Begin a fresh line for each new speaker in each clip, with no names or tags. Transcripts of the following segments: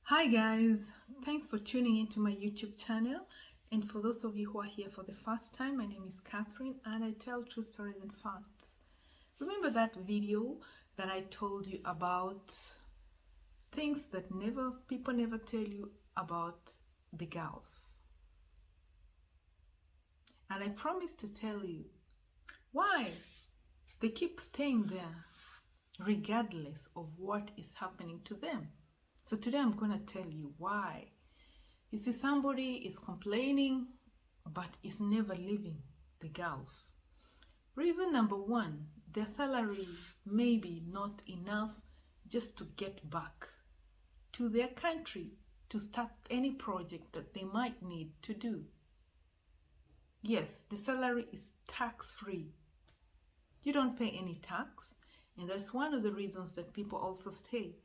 Hi guys, thanks for tuning into my YouTube channel. And for those of you who are here for the first time, my name is Catherine and I tell true stories and facts. Remember that video that I told you about things that people never tell you about the Gulf? And I promised to tell you why they keep staying there regardless of what is happening to them. So today I'm going to tell you why. You see, somebody is complaining but is never leaving the Gulf. Reason number one, their salary may be not enough just to get back to their country to start any project that they might need to do. Yes, the salary is tax-free. You don't pay any tax, and that's one of the reasons that people also stay.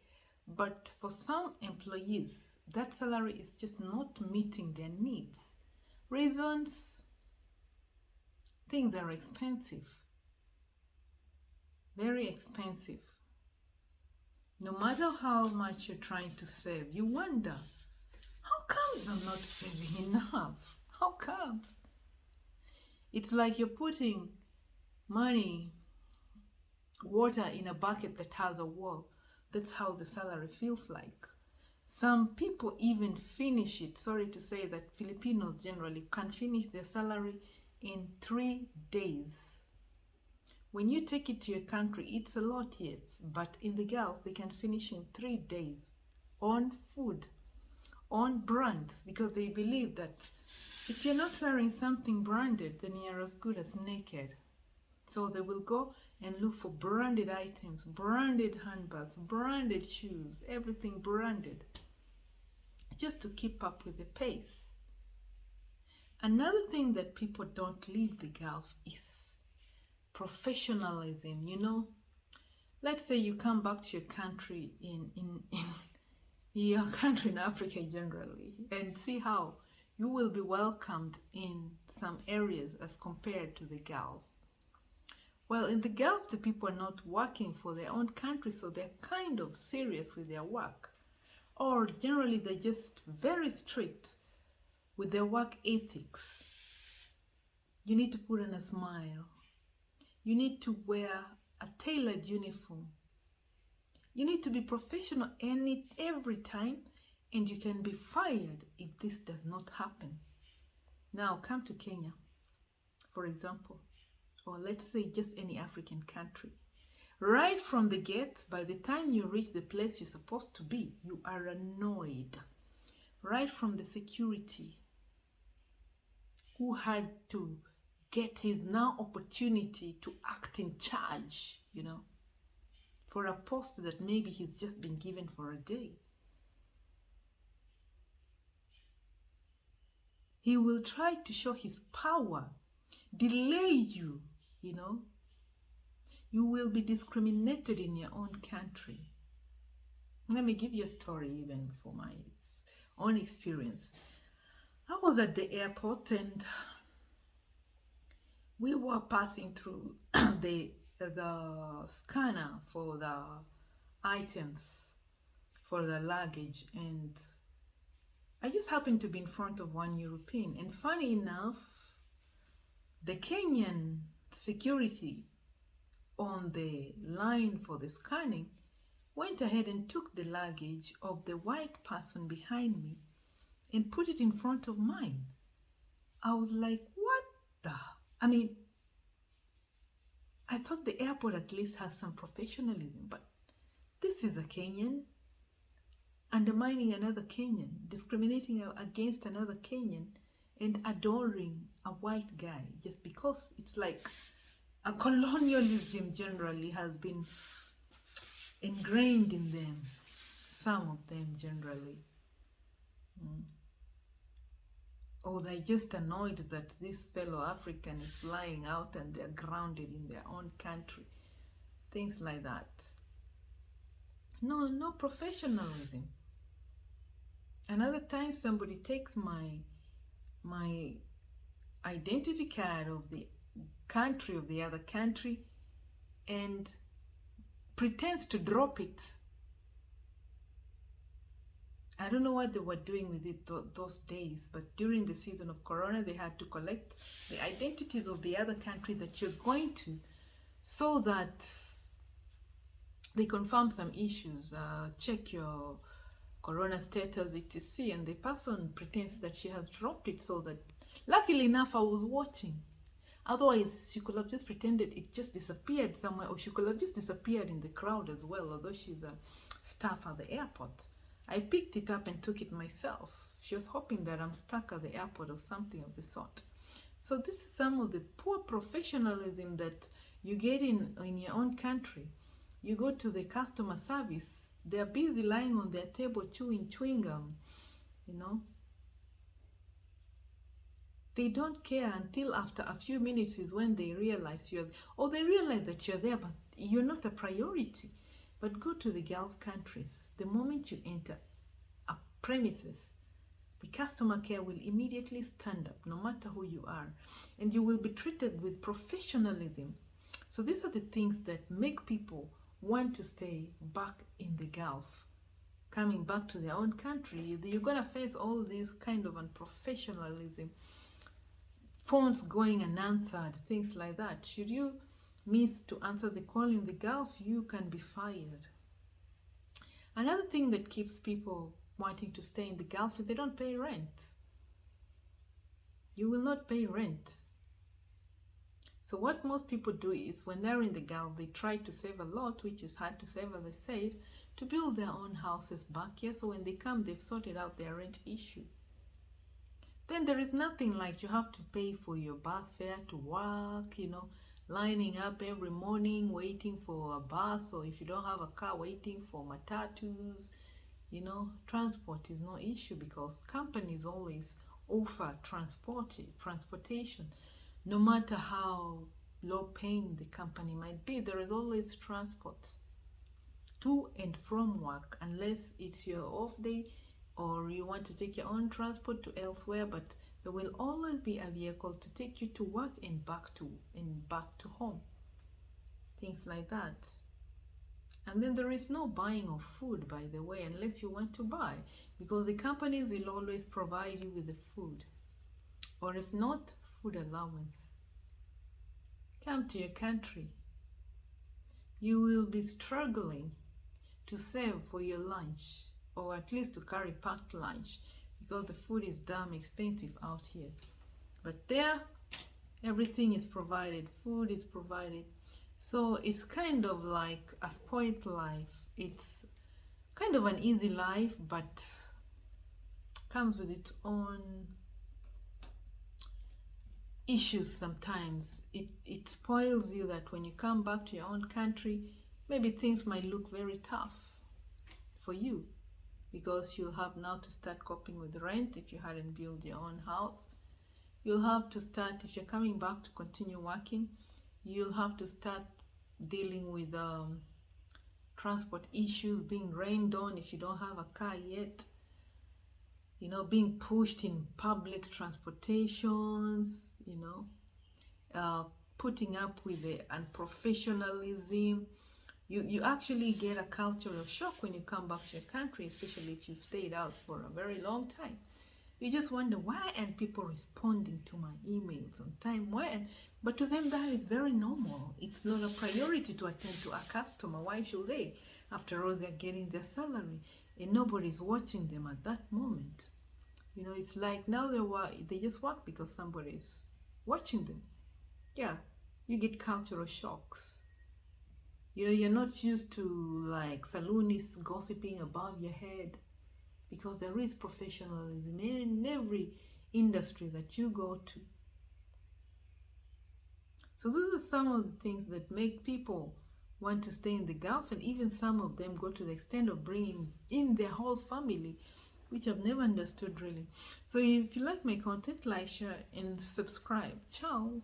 But for some employees, that salary is just not meeting their needs. Reasons: things are expensive, very expensive. No matter how much you're trying to save, you wonder, how comes I'm not saving enough? How comes? It's like you're putting water in a bucket that has a wall. That's how the salary feels like. Some people even finish it. Sorry to say that Filipinos generally can finish their salary in 3 days. When you take it to your country, it's a lot, yes, but in the Gulf, they can finish in 3 days on food, on brands, because they believe that if you're not wearing something branded, then you're as good as naked. So they will go and look for branded items, branded handbags, branded shoes, everything branded, just to keep up with the pace. Another thing that people don't leave the Gulf is professionalism. Let's say you come back to your country in your country in Africa generally, and see how you will be welcomed in some areas as compared to the Gulf. Well, in the Gulf, the people are not working for their own country, so they're kind of serious with their work. Or generally, they're just very strict with their work ethics. You need to put on a smile. You need to wear a tailored uniform. You need to be professional every time, and you can be fired if this does not happen. Now, come to Kenya, for example, or let's say just any African country. Right from the gate, by the time you reach the place you're supposed to be, you are annoyed. Right from the security, who had to get his now opportunity to act in charge, for a post that maybe he's just been given for a day. He will try to show his power, delay you, You will be discriminated in your own country. Let me give you a story even for my own experience. I was at the airport and we were passing through the scanner for the items, for the luggage, and I just happened to be in front of one European. And funny enough, the Kenyan security on the line for the scanning went ahead and took the luggage of the white person behind me and put it in front of mine. I was like, what the? I thought the airport at least has some professionalism, but this is a Kenyan undermining another Kenyan, discriminating against another Kenyan, and adoring a white guy just because it's like a colonialism generally has been ingrained in them, some of them generally. Or they're just annoyed that this fellow African is flying out and they're grounded in their own country. Things like that. No professionalism. Another time somebody takes my identity card of the country of the other country and pretends to drop it. I don't know what they were doing with it those days, but during the season of Corona, they had to collect the identities of the other country that you're going to, so that they confirm some issues, check your Corona status, etc. And the person pretends that she has dropped it, so that, luckily enough, I was watching. Otherwise, she could have just pretended it just disappeared somewhere, or she could have just disappeared in the crowd as well, although she's a staff at the airport. I picked it up and took it myself. She was hoping that I'm stuck at the airport or something of the sort. So this is some of the poor professionalism that you get in your own country. You go to the customer service, they're busy lying on their table chewing gum, you know. They don't care until after a few minutes is when they realize they realize that you're there, but you're not a priority. But go to the Gulf countries. The moment you enter a premises, the customer care will immediately stand up, no matter who you are, and you will be treated with professionalism. So these are the things that make people want to stay back in the Gulf. Coming back to their own country, you're gonna face all these kind of unprofessionalism, phones going unanswered, things like that. Should you miss to answer the call in the Gulf, you can be fired. Another thing that keeps people wanting to stay in the Gulf is they don't pay rent. You will not pay rent. So what most people do is, when they're in the Gulf, they try to save a lot, which is hard to save, as I said, to build their own houses back here. So when they come, they've sorted out their rent issue. Then there is nothing like you have to pay for your bus fare to work, lining up every morning, waiting for a bus, or if you don't have a car, waiting for matatus. Transport is no issue because companies always offer transportation. No matter how low paying the company might be, there is always transport to and from work, unless it's your off day or you want to take your own transport to elsewhere, but there will always be a vehicle to take you to work and back to home. Things like that. And then there is no buying of food, by the way, unless you want to buy, because the companies will always provide you with the food, or if not, food allowance. Come to your country. You will be struggling to save for your lunch, or at least to carry packed lunch, because the food is damn expensive out here. But there, everything is provided. Food is provided. So it's kind of like a spoiled life. It's kind of an easy life, but comes with its own issues sometimes. It spoils you that when you come back to your own country, maybe things might look very tough for you, because you'll have now to start coping with rent if you hadn't built your own house. You'll have to start, if you're coming back to continue working, you'll have to start dealing with transport issues, being rained on if you don't have a car yet, being pushed in public transportations, putting up with the unprofessionalism. You actually get a cultural shock when you come back to your country, especially if you stayed out for a very long time. You just wonder, why aren't people responding to my emails on time? But to them, that is very normal. It's not a priority to attend to a customer. Why should they? After all, they're getting their salary and nobody's watching them at that moment. It's like now they just work because somebody's watching them. Yeah, you get cultural shocks. You're not used to like saloonists gossiping above your head, because there is professionalism in every industry that you go to. So those are some of the things that make people want to stay in the Gulf, and even some of them go to the extent of bringing in their whole family, which I've never understood really. So if you like my content, like, share, and subscribe. Ciao.